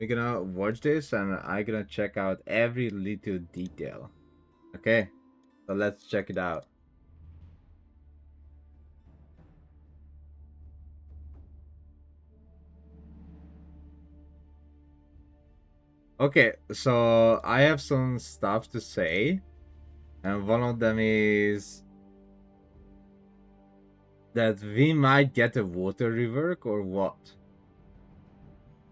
We're gonna watch this and I'm gonna check out every little detail. Okay, so let's check it out. Okay, so I have some stuff to say, and one of them is that we might get a water rework or what?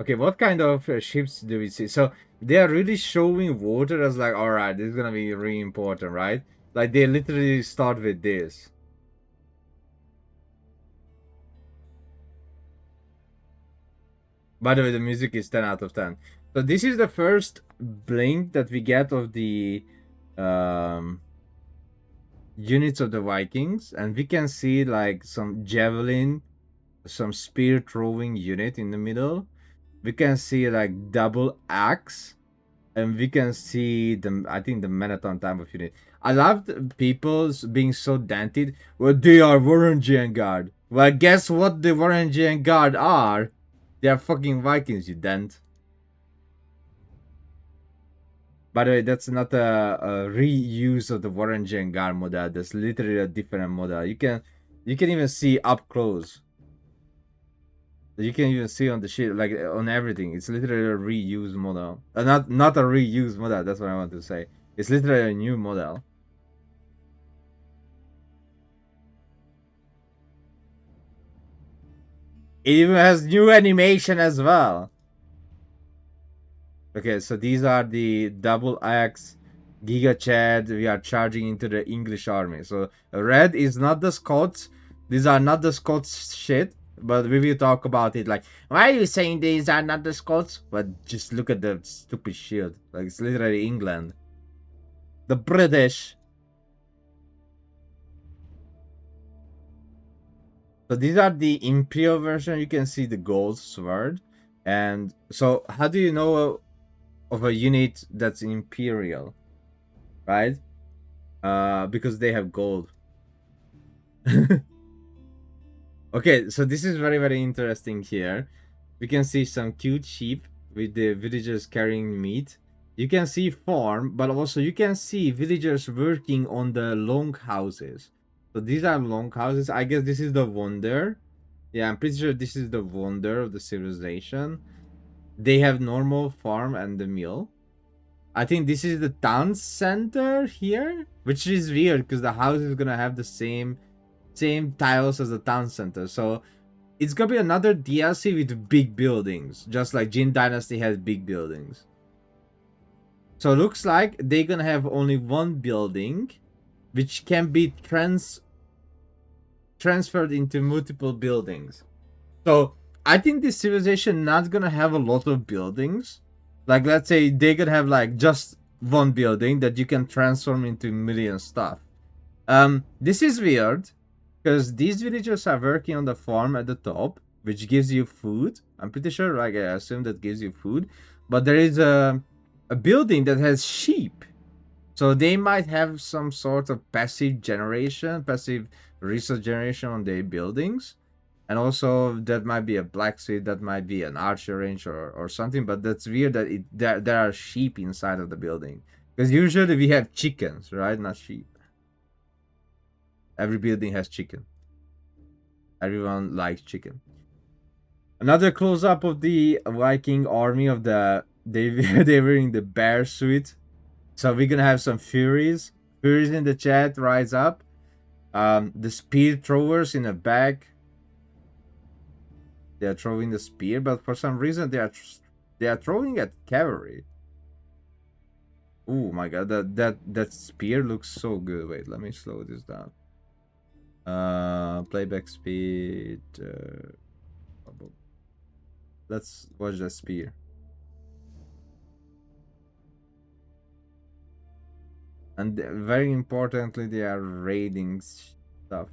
Okay, what kind of ships do we see? So they are really showing water as like, all right, this is gonna be really important, right? Like they literally start with this. By the way, the music is 10 out of 10. So this is the first blink that we get of the um, units of the Vikings, and we can see like some javelin, some spear throwing unit in the middle. We can see like double axe, and we can see the I think the Menaton type of unit. I loved people being so dented. Well, they are Varangian Guard. Well, guess what the Varangian Guard are? They are fucking Vikings, you dent. By the way, that's not a reuse of the Varangian Guard model. That's literally a different model. You can even see up close. You can even see on the shit, like on everything. It's literally a reused model. Not a reused model. That's what I want to say. It's literally a new model. It even has new animation as well. Okay, so these are the double X Giga Chad we are charging into the English army. So red is not the Scots. These are not the Scots shit. But we will talk about it. Like, why are you saying these are not the Scots? But just look at the stupid shield. Like, it's literally England. The British. So these are the Imperial version. You can see the gold sword. And so, how do you know of a unit that's Imperial? Right? Because they have gold. Okay, so this is very, very interesting here. We can see some cute sheep with the villagers carrying meat. You can see farm, but also you can see villagers working on the long houses. So these are long houses. I guess this is the wonder. Yeah, I'm pretty sure this is the wonder of the civilization. They have normal farm and the mill. I think this is the town center here, which is weird because the house is gonna have the same tiles as the town center. So it's gonna be another DLC with big buildings, just like Jin Dynasty has big buildings. So it looks like they're gonna have only one building, which can be transferred into multiple buildings. So I think this civilization not gonna have a lot of buildings. Like let's say they could have like just one building that you can transform into million stuff. This is weird because these villagers are working on the farm at the top, which gives you food. I'm pretty sure, like I assume that gives you food, but there is a building that has sheep, so they might have some sort of passive resource generation on their buildings, and also that might be a blacksmith, that might be an archer range or something. But that's weird that there are sheep inside of the building because usually we have chickens, right? Not sheep. Every building has chicken. Everyone likes chicken. Another close up of the Viking army of they they're wearing the bear suit. So we're gonna have some furies. Furies in the chat, rise up. The spear throwers in the back. They are throwing the spear, but for some reason they are throwing at cavalry. Oh my god, that spear looks so good. Wait, let me slow this down. Playback speed. Let's watch the spear. And very importantly, they are raiding stuff.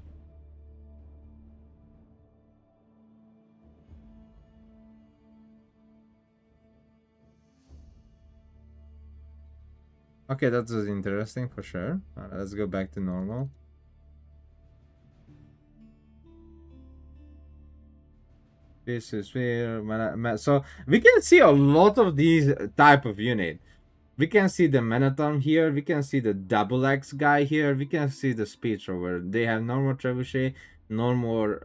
Okay, that's interesting for sure. Let's go back to normal. This is where so we can see a lot of these type of unit. We can see the Manaton here. We can see the double X guy here. We can see the speed rover. They have normal trebuchet, normal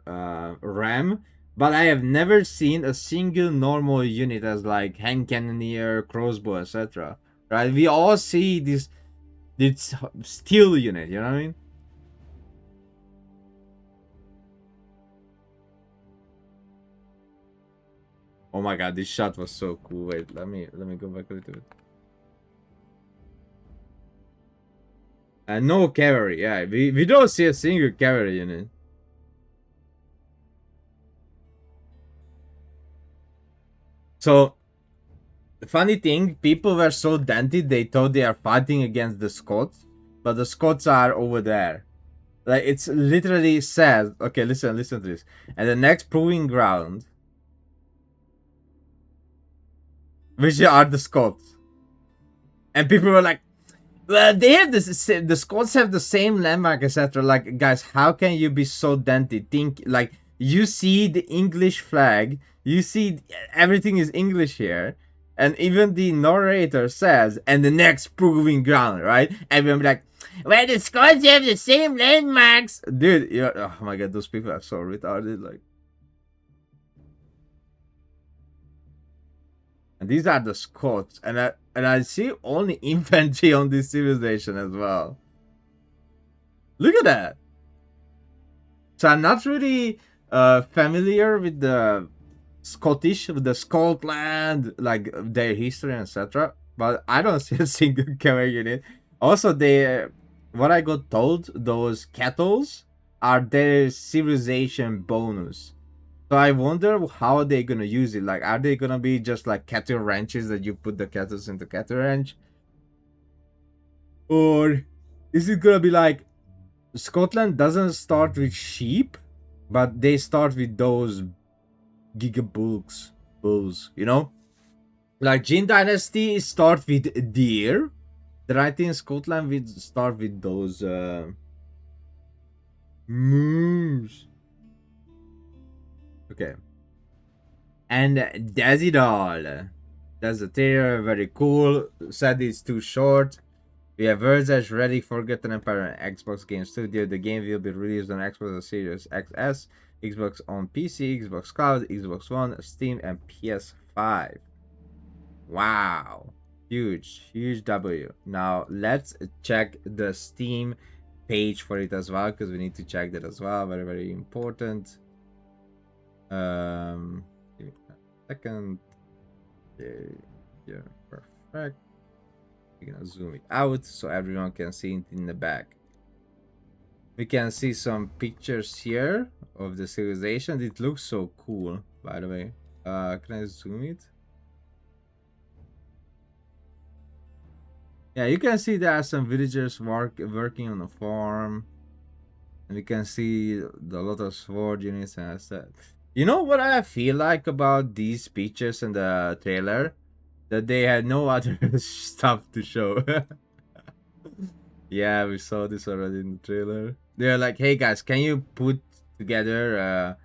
ram, but I have never seen a single normal unit as like hand cannoneer, crossbow, etc. Right? We all see this steel unit. You know what I mean? Oh my god, this shot was so cool. Wait, let me go back a little bit. And no cavalry, yeah. We don't see a single cavalry unit. So the funny thing, people were so dented they thought they are fighting against the Scots, but the Scots are over there. Like it's literally says, okay, listen to this. And the next proving ground, which are the Scots. And people were like, well, they have this. The Scots have the same landmark, etc. Like, guys, how can you be so dented? Think like you see the English flag, you see everything is English here, and even the narrator says, "And the next proving ground," right? Everyone be like, "Well, the Scots have the same landmarks, dude." Oh my god, those people are so retarded. Like, and these are the Scots, and I see only infantry on this civilization as well. Look at that. So I'm not really familiar with the Scottish, with the Scotland, like their history, etc. But I don't see a single cavalry unit. Also, they, what I got told, those kettles are their civilization bonus. So I wonder how they're gonna use it. Like, are they gonna be just like cattle ranches that you put the kettles into cattle ranch, or is it gonna be like Scotland doesn't start with sheep, but they start with those gigabulks bulls, you know? Like Jin Dynasty start with deer. Then I think Scotland will start with those moose. Okay. And that's it all. That's the trailer, very cool. Sad it's too short. We have Verge ready, Forgotten Empire on Xbox Game Studio. The game will be released on Xbox Series XS, Xbox on PC, Xbox Cloud, Xbox One, Steam, and PS5. Wow. Huge W. Now let's check the Steam page for it as well, because we need to check that as well. Very important. Give me a second. Okay, yeah, perfect. We're gonna zoom it out so everyone can see it in the back. We can see some pictures here of the civilization. It looks so cool, by the way. Can I zoom it? Yeah, you can see there are some villagers working on a farm. And we can see a lot of sword units and stuff. You know what I feel like about these pictures in the trailer? That they had no other stuff to show. Yeah, we saw this already in the trailer. They're like, hey guys, can you put together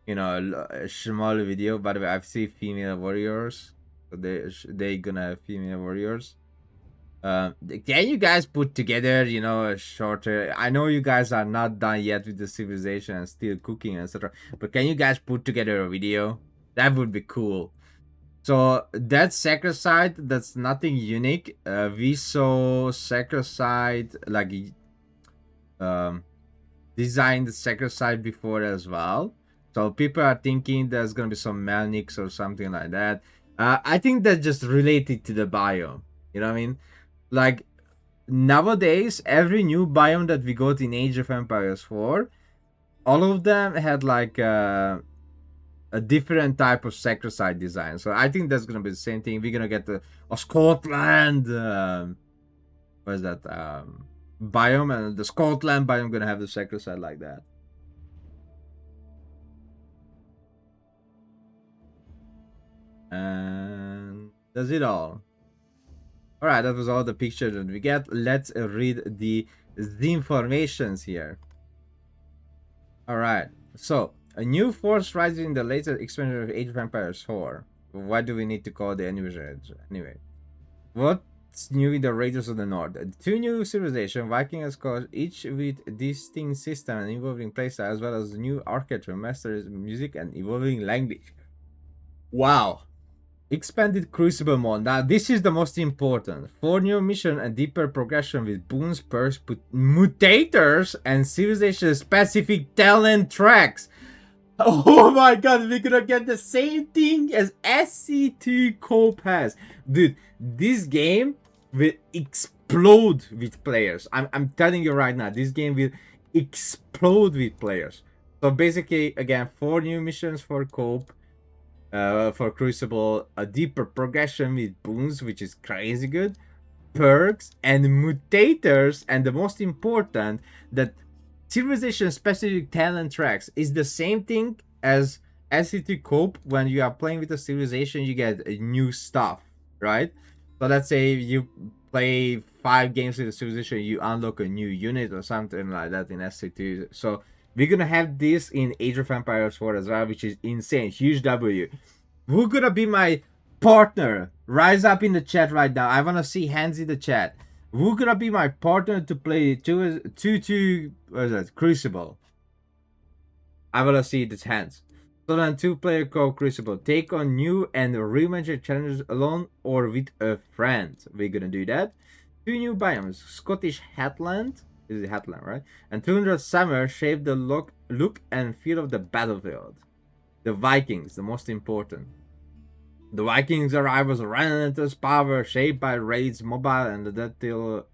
you know, a small video? By the way, I've seen female warriors. So they gonna have female warriors. Can you guys put together, you know, a shorter? I know you guys are not done yet with the civilization and still cooking, etc. But can you guys put together a video? That would be cool. So that Sacraside, that's nothing unique. We saw Sacraside like designed Sacraside before as well. So people are thinking there's gonna be some Melniks or something like that. I think that's just related to the biome. You know what I mean? Like nowadays, every new biome that we got in Age of Empires 4, all of them had like a different type of Sacraside design. So I think that's gonna be the same thing. We're gonna get a Scotland what is that biome, and the Scotland biome gonna have the Sacraside like that. And that's it all. Alright, that was all the pictures that we get. Let's read the informations here. Alright, so A new force rises in the latest expansion of Age of Empires 4. Why do we need to call the anniversary? Anyway. What's new in the Raiders of the North? Two new civilizations, Viking and SCOTS, each with distinct system and evolving playstyle, as well as new architecture, masters, music, and evolving language. Wow. Expanded Crucible mode. Now, this is the most important. 4 new mission and deeper progression with boons, perks, mutators, and civilization-specific talent tracks. Oh my god, we're gonna get the same thing as SCT Cope has. Dude, this game will explode with players. I'm telling you right now, this game will explode with players. So basically, again, 4 new missions for Cope. For Crucible, a deeper progression with boons, which is crazy good, perks and mutators, and the most important, that civilization specific talent tracks is the same thing as SCT Cope. When you are playing with a civilization, you get new stuff, right? So let's say you play 5 games with a civilization, you unlock a new unit or something like that in SCT. So we're gonna have this in Age of Empires 4 as well, which is insane. Huge W. Who's gonna be my partner? Rise up in the chat right now. I wanna see hands in the chat. Who's gonna be my partner to play Crucible? I wanna see the hands. So then 2-player Crucible. Take on new and reimagined challenges alone or with a friend. We're gonna do that. 2 new biomes. Scottish Headland. This is Headland, right? And 200 Summer shape the look and feel of the battlefield. The Vikings, the most important. The Vikings arrive as relentless power shaped by raids, mobile and adaptable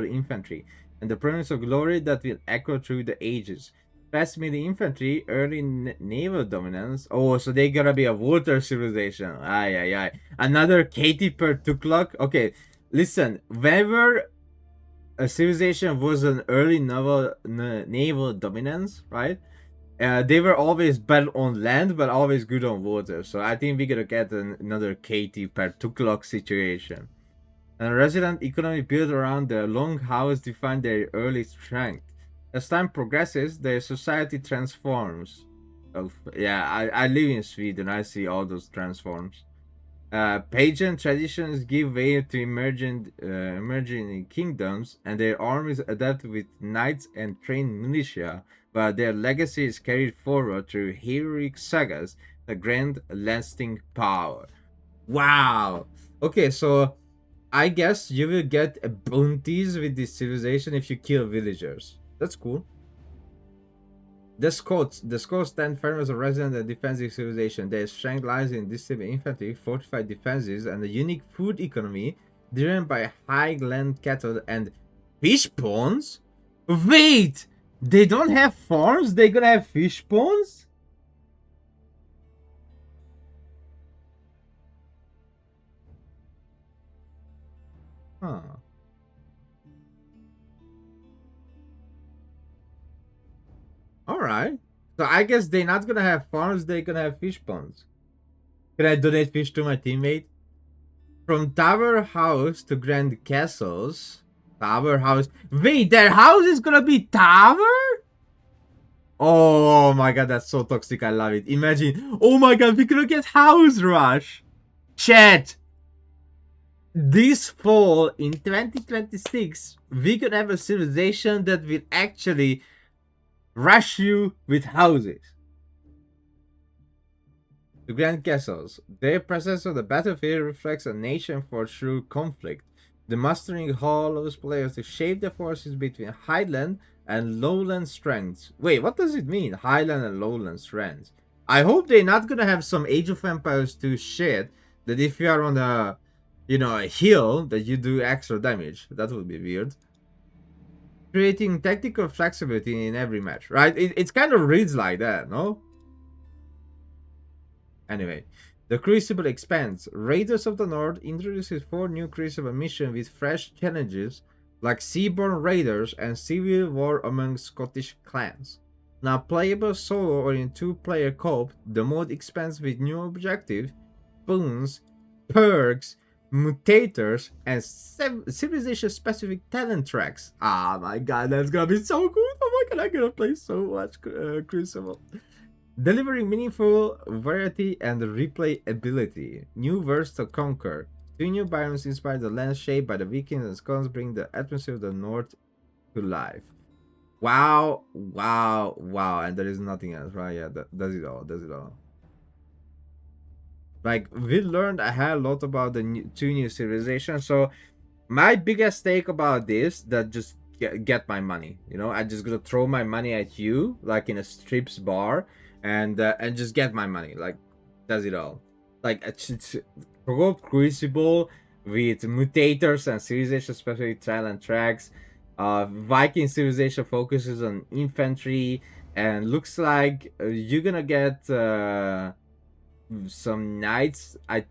infantry, and the promise of glory that will echo through the ages. Fast melee infantry, early naval dominance. Oh, so they gotta be a water civilization. Aye. Another Katie per Tukluk. Okay, listen, whenever a civilization was an early naval dominance, right? They were always bad on land, but always good on water. So I think we're gonna get another Katie per Tuklok situation. And resident economy built around the longhouse define their early strength. As time progresses, their society transforms. Yeah, I live in Sweden. I see all those transforms. Pagan traditions give way to emerging kingdoms, and their armies adapt with knights and trained militia, but their legacy is carried forward through heroic sagas, the grand lasting power. Wow! Okay, so I guess you will get bounties with this civilization if you kill villagers. That's cool. The Scots stand firm as a resident and defensive civilization. Their strength lies in disciplined infantry, fortified defenses, and a unique food economy driven by high land cattle and fish ponds. Wait! They don't have farms? They're gonna have fish ponds? Huh. Alright. So I guess they're not gonna have farms, they're gonna have fish ponds. Can I donate fish to my teammate? From Tower House to Grand Castles. Tower House. Wait, their house is gonna be tower? Oh my god, that's so toxic. I love it. Imagine. Oh my god, we're gonna get house rush. Chat. This fall in 2026, we could have a civilization that will actually rush you with houses. The Grand Castles. Their presence on the battlefield reflects a nation for true conflict. The mastering hall allows players to shape the forces between highland and lowland strengths. Wait, what does it mean? Highland and lowland strengths. I hope they're not gonna have some Age of Empires 2 shit that if you are on a, a hill, that you do extra damage. That would be weird. Creating tactical flexibility in every match, right? It's kind of reads like that, no? Anyway, the Crucible expands. Raiders of the North introduces 4 new Crucible missions with fresh challenges like Seaborn Raiders and Civil War among Scottish clans. Now playable solo or in 2-player co-op, the mode expands with new objectives, boons, perks, mutators, and civilization-specific talent tracks. Ah my god, that's gonna be so good! Oh my god, I'm gonna play so much Crucible. Delivering meaningful variety and replayability. New verse to conquer. 2 new biomes inspired the land shaped by the Vikings and SCOTS bring the atmosphere of the North to life. Wow, wow, wow. And there is nothing else, right? Yeah, that does it all. Does it all. Like, we learned I had a lot about the 2 new civilizations. So my biggest take about this, that just get my money. I just gonna throw my money at you like in a strips bar, and just get my money. Like, does it all. Like, it's provoke Crucible with mutators and civilization, especially trial and tracks. Viking civilization focuses on infantry, and looks like you're gonna get some knights. I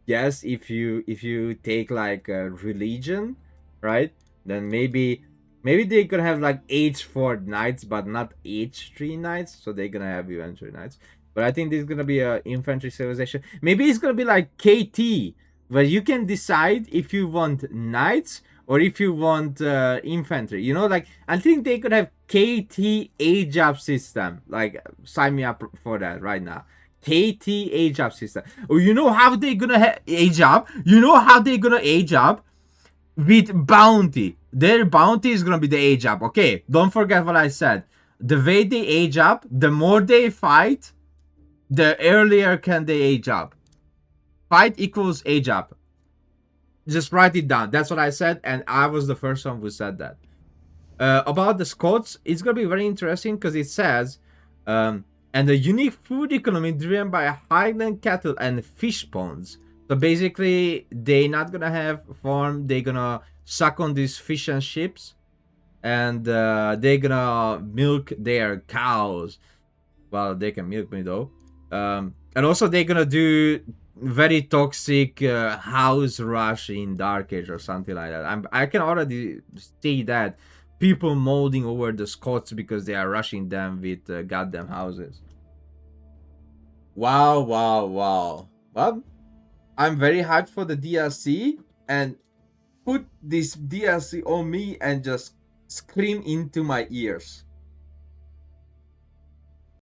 guess if you take like a religion, right? Then maybe they could have like H4 knights, but not H3 knights. So they're gonna have infantry knights. But I think this is gonna be a infantry civilization. Maybe it's gonna be like KT, where you can decide if you want knights or if you want infantry. Like, I think they could have KT age up system. Like, sign me up for that right now. KT age up system. Oh, you know how they gonna age up? You know how they gonna age up? With bounty. Their bounty is gonna be the age up. Okay, don't forget what I said. The way they age up, the more they fight, the earlier can they age up. Fight equals age up. Just write it down. That's what I said, and I was the first one who said that. About the Scots, it's gonna be very interesting because it says, and a unique food economy driven by highland cattle and fish ponds. So basically, they're not gonna have farm. They're gonna suck on these fish and ships, and they're gonna milk their cows. Well, they can milk me though. And also they're gonna do very toxic house rush in Dark Age or something like that. I can already see that people molding over the Scots because they are rushing them with goddamn houses. Wow, wow, wow. Well, I'm very hyped for the DLC, and put this DLC on me and just scream into my ears.